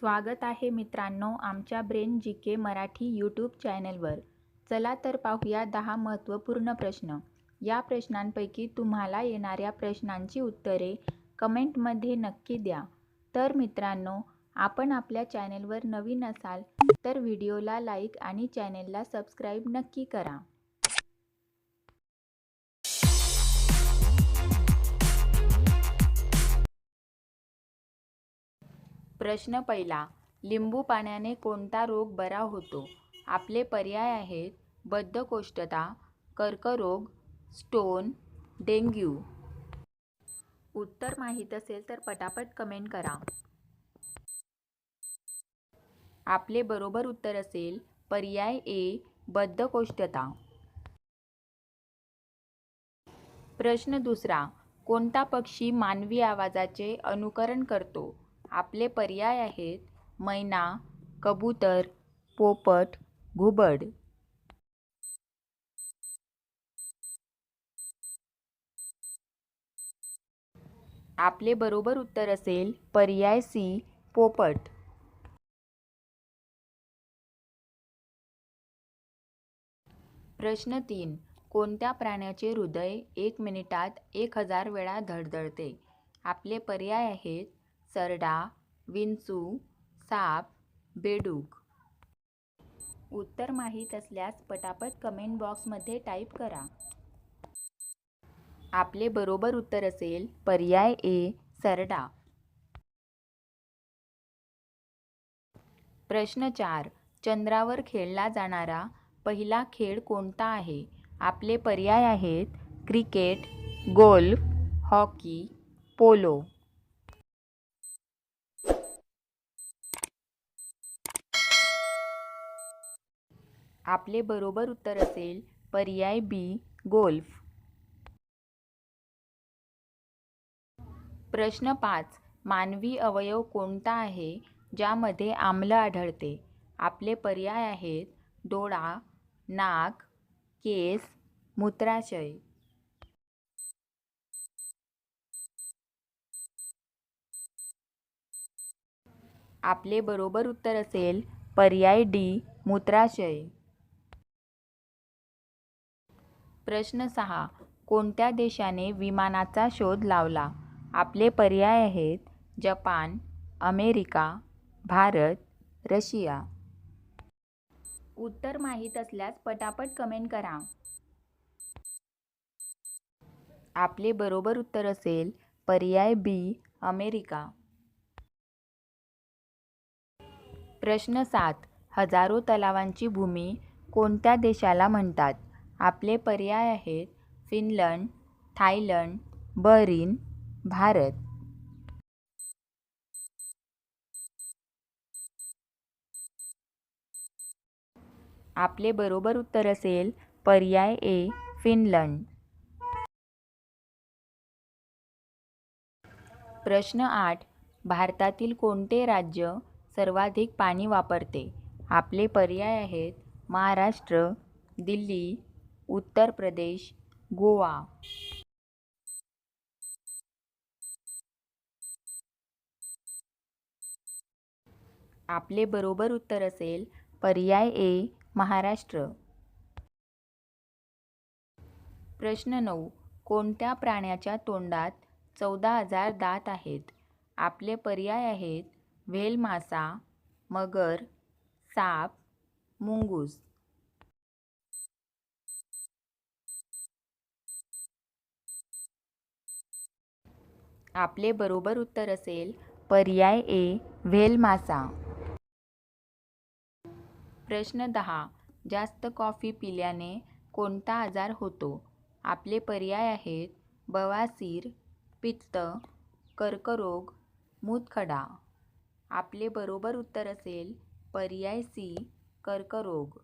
स्वागत आहे मित्रांनो आमच्या ब्रेन जी के मराठी यूट्यूब चॅनलवर. चला तर पाहूया 10 महत्त्वपूर्ण प्रश्न. या प्रश्नांपैकी तुम्हाला येणाऱ्या प्रश्नांची उत्तरे कमेंटमध्ये नक्की द्या. तर मित्रांनो, आपण आपल्या चॅनलवर नवीन असाल तर व्हिडिओला लाईक आणि चॅनलला सबस्क्राईब नक्की करा. प्रश्न पहिला. लिंबू पाण्याने कोणता रोग बरा होतो? आपले पर्याय आहेत बद्धकोष्ठता, कर्करोग, स्टोन, डेंग्यू. उत्तर माहीत असेल तर पटापट कमेंट करा. आपले बरोबर उत्तर असेल पर्याय ए, बद्धकोष्ठता. प्रश्न दुसरा. कोणता पक्षी मानवी आवाजाचे अनुकरण करतो? आपले पर्याय आहेत मैना, कबूतर, पोपट, घुबड. आपले बरोबर उत्तर असेल पर्याय सी, पोपट. प्रश्न 3. कोणत्या प्राण्याचे हृदय 1 मिनिटात 1000 वेळा धडधडते? आपले पर्याय आहेत सरडा, विंचू, साप, बेडूक. उत्तर माहीत असल्यास पटापट कमेंट बॉक्समध्ये टाईप करा. आपले बरोबर उत्तर असेल पर्याय ए, सरडा. प्रश्न 4. चंद्रावर खेळला जाणारा पहिला खेळ कोणता आहे? आपले पर्याय आहेत क्रिकेट, गोल्फ, हॉकी, पोलो. आपले बरोबर उत्तर असेल पर्याय बी, गोल्फ. प्रश्न 5. मानवी अवयव कोणता आहे ज्यामध्ये आम्ल आढळते? आपले पर्याय आहेत डोळा, नाक, केस, मूत्राशय. आपले बरोबर उत्तर असेल पर्याय डी, मूत्राशय. प्रश्न 6. कोणत्या देशाने विमानाचा शोध लावला? आपले पर्याय आहेत जपान, अमेरिका, भारत, रशिया. उत्तर माहीत असल्यास पटापट कमेंट करा. आपले बरोबर उत्तर असेल पर्याय बी, अमेरिका. प्रश्न 7. हजारो तलावांची भूमी कोणत्या देशाला म्हणतात? आपले पर्याय आहेत फिनलंड, थायलंड, बहरीन, भारत. आपले बरोबर उत्तर असेल पर्याय ए, फिनलंड. प्रश्न 8. भारतातील कोणते राज्य सर्वाधिक पाणी वापरते? आपले पर्याय आहेत महाराष्ट्र, दिल्ली, उत्तर प्रदेश, गोवा. आपले बरोबर उत्तर असेल पर्याय ए, महाराष्ट्र. प्रश्न 9. कोणत्या प्राण्याच्या तोंडात 14,000 दात आहेत? आपले पर्याय आहेत व्हेल मासा, मगर, साप, मुंगूस. आपले बरोबर उत्तर असेल पर्याय ए, व्हेल मासा. प्रश्न 10. जास्त कॉफी पिल्याने कोणता आजार होतो? आपले पर्याय आहेत बवासीर, पित्त, कर्करोग, मूतखडा. आपले बरोबर उत्तर असेल पर्याय सी, कर्करोग.